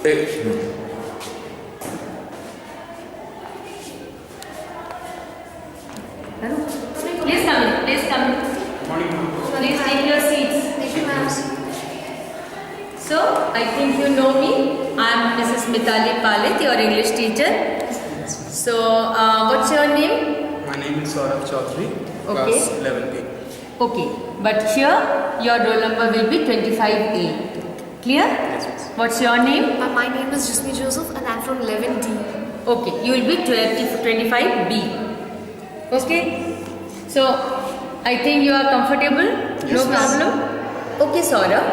Hello. Please come in. Please come in. Please take your seats. Thank you, ma'am. So, I think you know me. I am Mrs. Mitali Palit, your English teacher. So, what's your name? My name is Saurabh Chaudhary, Okay. class 11A. Okay, but here your roll number will be 25A. Clear? Yes, miss. What's your name? My name is Jasmine Joseph and I'm from 11D. Okay, you will be 25B. Okay, so I think you are comfortable. Yes, No miss. problem. Okay, Saurabh.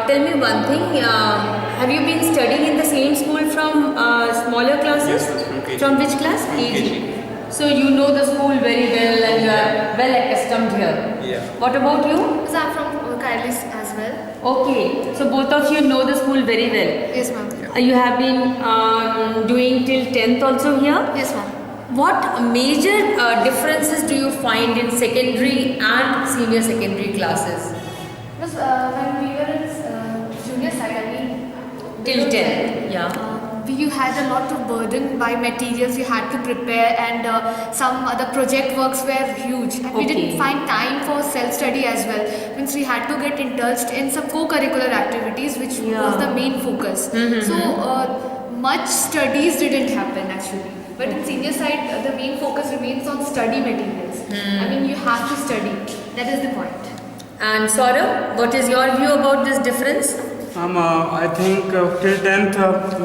Tell me one thing. Have you been studying in the same school from smaller classes? Yes, miss, from KG. From which class? From KG. So you know the school very well and you are well accustomed here. Yeah. What about you? So I'm from Kailis as well. Okay, so both of you know the school very well. Yes, ma'am. You have been doing till 10th also here. Yes, ma'am. What major differences do you find in secondary and senior secondary classes? Because when we were in junior side, I mean, Till below 10, yeah. You had a lot of burden by materials you had to prepare, and some other project works were huge, and we didn't Okay. find time for self-study as well. Means we had to get indulged in some co-curricular activities, which Yeah. was the main focus. So much studies didn't happen actually. But in senior side, the main focus remains on study materials. I mean, you have to study. That is the point. And Saurabh, what is your view about this difference? I think till 10th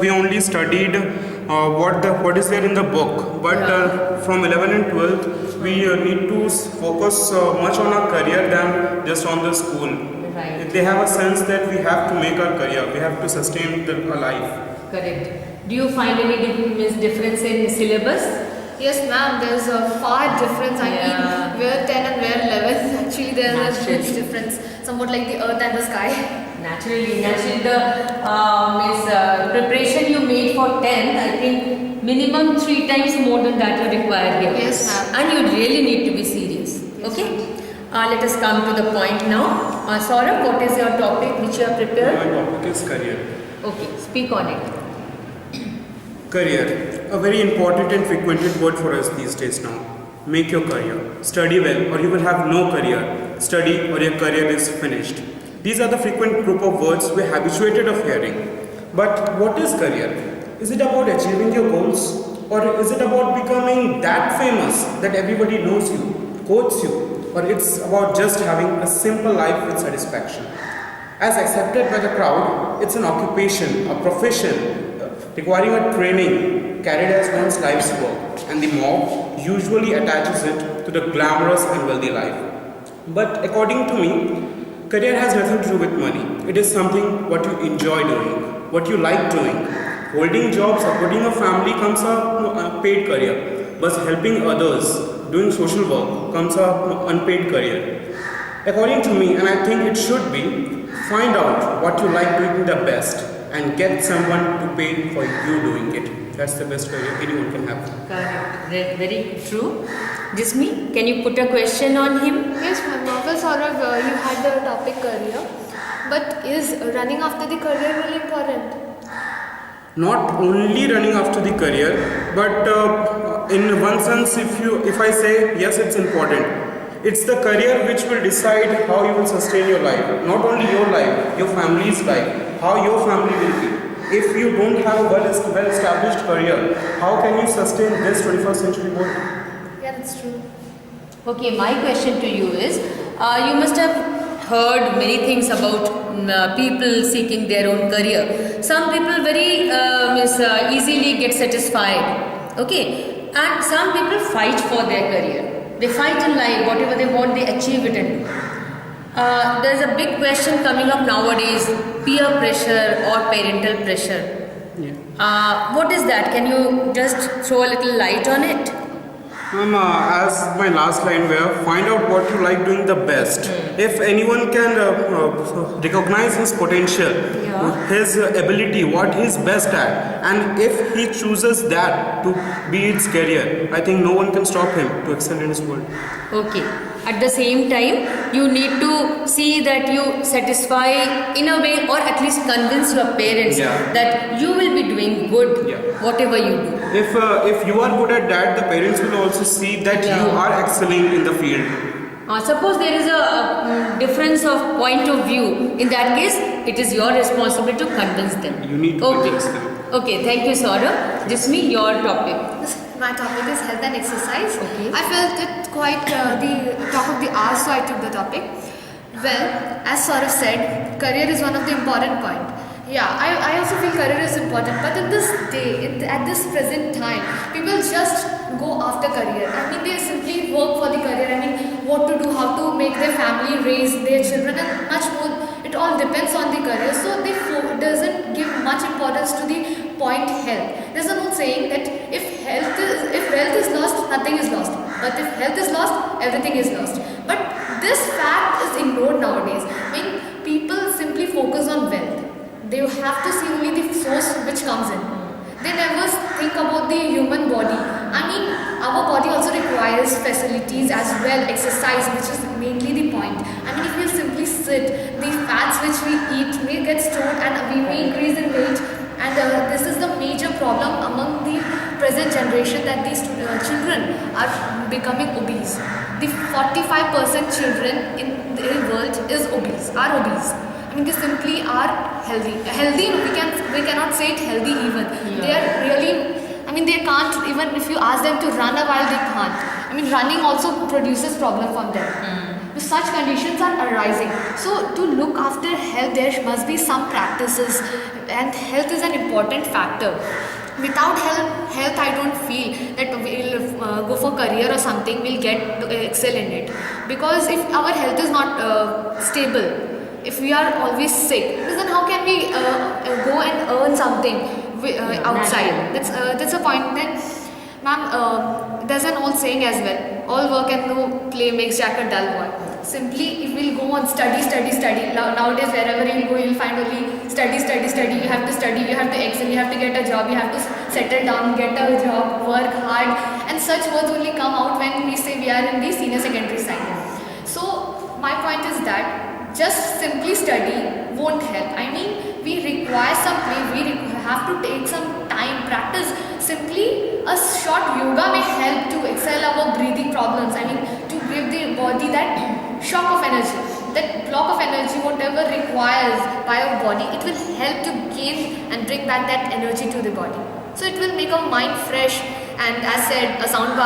we only studied what is there in the book, but from 11 and 12th we need to focus much on our career than just on the school. Right. If they have a sense that we have to make our career, we have to sustain our life. Correct. Do you find any difference in syllabus? Yes, ma'am. There's a far difference. I Yeah. mean, where 10 and where 11. Actually, there's a Naturally. huge difference. Somewhat like the earth and the sky. Naturally, the preparation you made for 10th, I think minimum 3 times more than that you require here. Yes, ma'am. And you really need to be serious. Okay? Let us come to the point now. Saurabh, what is your topic which you have prepared? My topic is career. Okay, speak on it. Career, a very important and frequented word for us these days now. Make your career. Study well or you will have no career. Study or your career is finished. These are the frequent group of words we're habituated of hearing. But what is career? Is it about achieving your goals? Or is it about becoming that famous that everybody knows you, quotes you? Or it's about just having a simple life with satisfaction? As accepted by the crowd, it's an occupation, a profession, requiring a training carried as one's life's work, and the mob usually attaches it to the glamorous and wealthy life. But according to me, career has nothing to do with money. It is something what you enjoy doing, what you like doing. Holding jobs, supporting a family comes a paid career, but helping others, doing social work comes a unpaid career. According to me, and I think it should be, find out what you like doing the best and get someone to pay for you doing it. That's the best career anyone can have. Correct. Very true. Jismi, can you put a question on him? Yes, ma'am. Well, Saurav, you had the topic career. But is running after the career really important? Not only running after the career, but in one sense, if I say yes, it's important. It's the career which will decide how you will sustain your life. Not only your life, your family's life, how your family will be. If you don't have a well-established career, how can you sustain this 21st century world? Yeah, that's true. Okay, my question to you is, you must have heard many things about people seeking their own career. Some people very easily get satisfied, okay, and some people fight for their career. They fight in life, whatever they want, they achieve it. And there's a big question coming up nowadays: peer pressure or parental pressure. Yeah. What is that? Can you just throw a little light on it? As my last line were, find out what you like doing the best. If anyone can recognize his potential, his ability, what he's best at, and if he chooses that to be his career, I think no one can stop him to excel in his world. Okay. At the same time, you need to see that you satisfy in a way, or at least convince your parents that you will be doing good whatever you do. If you are good at that, the parents will also see that you are excelling in the field. Suppose there is a difference of point of view. In that case, it is your responsibility to convince them. You need to convince them. Okay, thank you, Saurabh. Jismi, your topic. My topic is health and exercise. Okay. I felt it quite the talk of the hour, so I took the topic. Well, as Saurav said, career is one of the important point. Yeah, I also feel career is important, but in this day, at this present time, people just go after career. I mean, they simply work for the career. I mean, what to do, how to make their family, raise their children, and much more. It all depends on the career. So they doesn't give much importance to the point health. There's an old saying that if wealth is lost, nothing is lost. But if health is lost, everything is lost. But this fact is ignored nowadays. I mean, people simply focus on wealth. They have to see only the source which comes in. They never think about the human body. I mean, our body also requires facilities as well, exercise, which is mainly the point. I mean, if we simply sit, the fats which we eat may get stored and we may increase in weight. And this is the major problem among the present generation, that these children are becoming obese. The 45% children in the world are obese. I mean, they simply are healthy. Healthy, we cannot say it healthy even. They are really, I mean, they can't, even if you ask them to run a while, they can't. I mean, running also produces problem for them. Such conditions are arising. So to look after health, there must be some practices, and health is an important factor. Without health, I don't feel that we'll go for career or something, we'll get to excel in it. Because if our health is not stable, if we are always sick, then how can we go and earn something outside? That's a point. Then, ma'am, there's an old saying as well: all work and no play makes Jack a dull boy. Simply, if we'll go on study. Nowadays, wherever you go, you'll find only study. You have to study, you have to excel, you have to get a job, you have to settle down, get a job, work hard, and such words only come out when we say we are in the senior secondary side. So, my point is that just simply study won't help. I mean, we require some play, we have to take some time, practice. Simply a short yoga may help to excel our breathing problems. I mean, to give the body that shock of energy, that block of energy, whatever requires by our body, it will help to gain and bring back that energy to the body. So it will make our mind fresh. And as said, a sound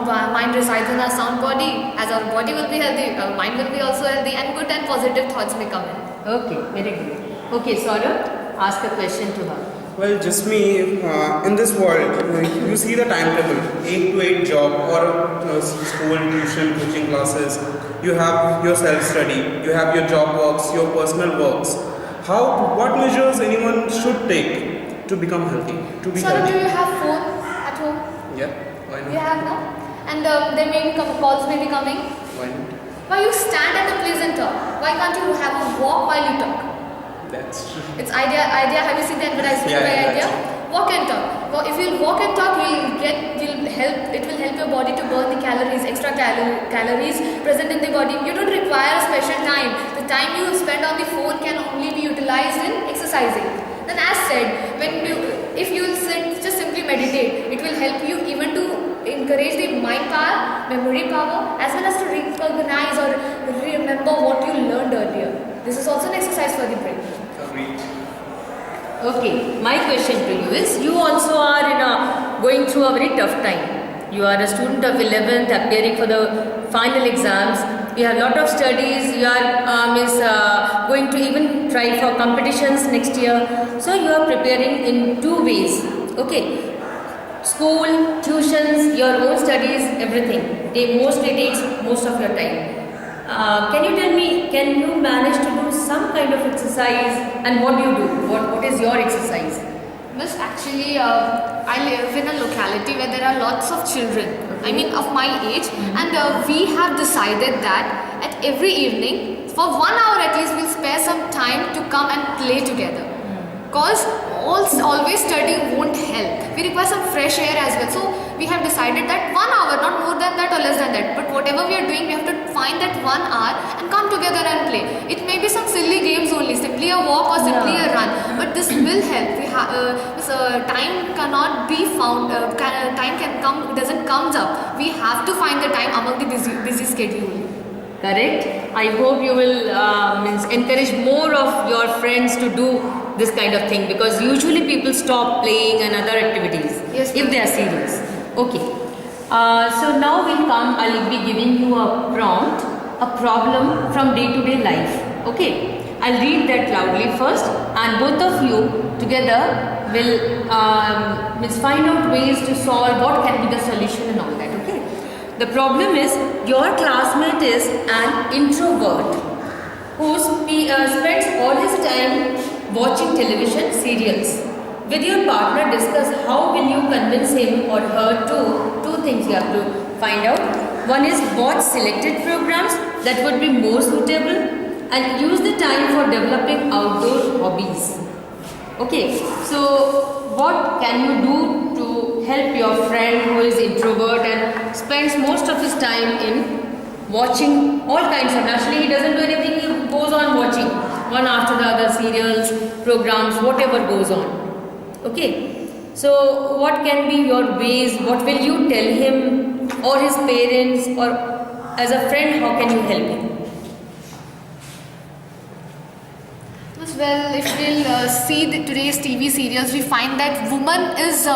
mind resides in our sound body. As our body will be healthy, our mind will be also healthy, and good and positive thoughts may come in. Okay, very good. Okay, Saurabh, ask a question to her. Well, just me, in this world, you see the timetable, 8 to 8 job or school, tuition, coaching classes. You have your self-study, you have your job works, your personal works. What measures anyone should take to become healthy, to be Saurabh, healthy? do you have phone at home? Yeah, why not? You have, no? And there may be calls may be coming. Why not? Why you stand at the place and talk? Why can't you have a walk while you talk? That's true. It's idea. Have you seen the advertisement by idea? Walk and talk. Well, if you walk and talk, it will help your body to burn the extra calories present in the body. You don't require a special time. The time you spend on the phone can only be utilized in exercising. Then, as said, if you sit, just simply meditate. It will help you even to encourage the mind power, memory power, as well as to recognize or remember what you learned earlier. This is also an exercise for the brain. Agreed. Okay, my question to you is, you also are going through a very tough time. You are a student of 11th, appearing for the final exams. You have a lot of studies. You are going to even try for competitions next year. So you are preparing in two ways. Okay, school, tuitions, your own studies, everything. They mostly takes most of your time. Can you tell me, can you manage to do some kind of exercise, and what do you do? What is your exercise? Miss, actually, I live in a locality where there are lots of children, I mean of my age, and we have decided that at every evening, for 1 hour at least, we'll spare some time to come and play together. Because always studying won't help. We require some fresh air as well. So we have decided that 1 hour, not more than that or less than that. But whatever we are doing, we have to find that 1 hour and come together and play. It may be some silly games only, simply a walk or simply a run. But this will help. Time cannot be found. Time can come, doesn't comes up. We have to find the time among the busy schedule. Correct. I hope you will encourage more of your friends to do this kind of thing, because usually people stop playing and other activities Yes, if they are serious. Okay. So now I'll be giving you a prompt, a problem from day-to-day life. Okay. I'll read that loudly first, and both of you together will find out ways to solve what can be the solution and all that. Okay. The problem is, your classmate is an introvert who spends all his time watching television serials. With your partner, discuss how will you convince him or her to two things you have to find out. One is watch selected programs that would be more suitable, and use the time for developing outdoor hobbies. Okay, so what can you do to help your friend who is introvert and spends most of his time in watching all kinds of, actually he doesn't do anything, he goes on watching one after the other, serials, programs, whatever goes on. Okay, so what can be your ways, what will you tell him or his parents, or as a friend, how can you help him? Well, if we'll see today's TV serials, we find that woman is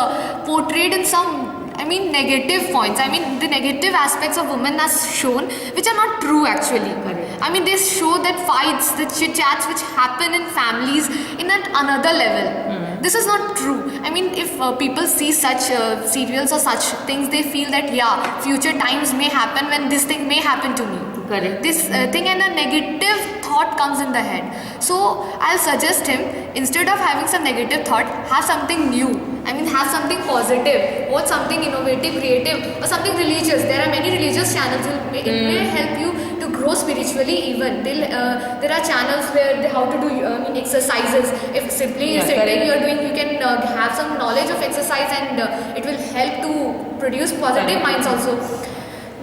portrayed in some, negative points. The negative aspects of women are shown, which are not true actually. Correct. They show that fights, the chit-chats which happen in families in another level. This is not true. If people see such serials or such things, they feel that, yeah, future times may happen when this thing may happen to me. Correct. This thing, and a negative thought comes in the head. So I'll suggest him, instead of having some negative thought, have something new. Have something positive, watch something innovative, creative, or something religious. There are many religious channels. It may help you to grow spiritually even. There are channels where how to do exercises. If simply sitting you can have some knowledge of exercise, and it will help to produce positive minds also.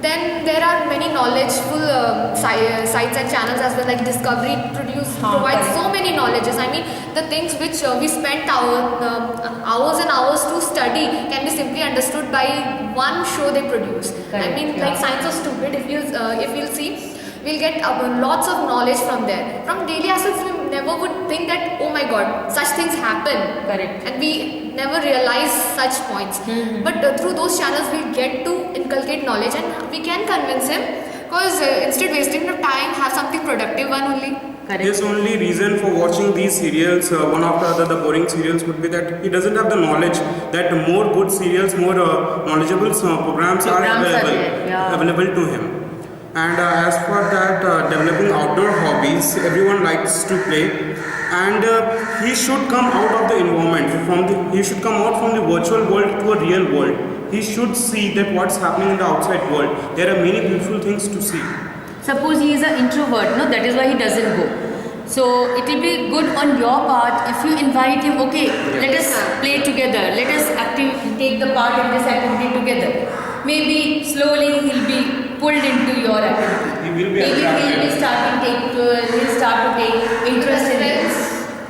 Then there are many knowledgeful sites and channels as well, like Discovery provides so many knowledges. The things which we spent hours and hours to study can be simply understood by one show they produce. Like Science of Stupid, if you'll see, we'll get lots of knowledge from there. From daily aspects, we never would think that, oh my god, such things happen. Correct. And we never realize such points. But through those channels, we get to inculcate knowledge, and we can convince him, because instead wasting the time, have something productive one only. Correct. His only reason for watching these serials, one after other, the boring serials, would be that he doesn't have the knowledge that more good serials, more knowledgeable programs are available to him. And as for that, developing outdoor hobbies, everyone likes to play, and he should come out of the environment. He should come out from the virtual world to a real world. He should see that what's happening in the outside world. There are many beautiful things to see. Suppose he is an introvert, no, that is why he doesn't go. So it will be good on your part if you invite him. Okay, let us play together. Let us take the part in this activity together. Maybe slowly he'll be pulled into your activity. Maybe he'll start to take interest in it.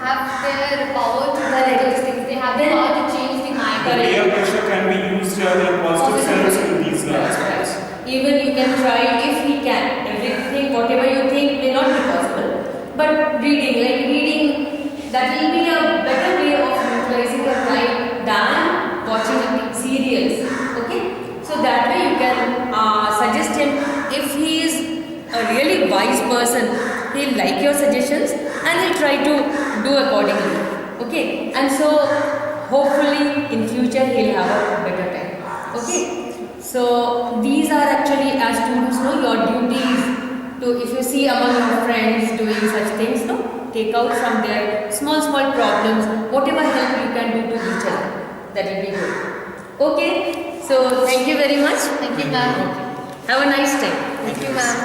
Have their power to do those things. They have the power to change the mind. Peer pressure can be used in a positive sense in these aspects. Even you can try, if he can. Everything, whatever you think may not be possible. But reading, that will be a better way of utilizing your time than watching serials. Okay? So that way you can suggest him. If he is a really wise person, he'll like your suggestions and he'll try to do accordingly. Okay? And so hopefully in future he'll have a better time. Okay? So these are actually, as students, your duties to, if you see among your friends doing such things, take out from their small problems, whatever help you can do to each other. That will be good. Okay, so thank you very much. Thank you, ma'am. Have a nice time. Thank you, ma'am.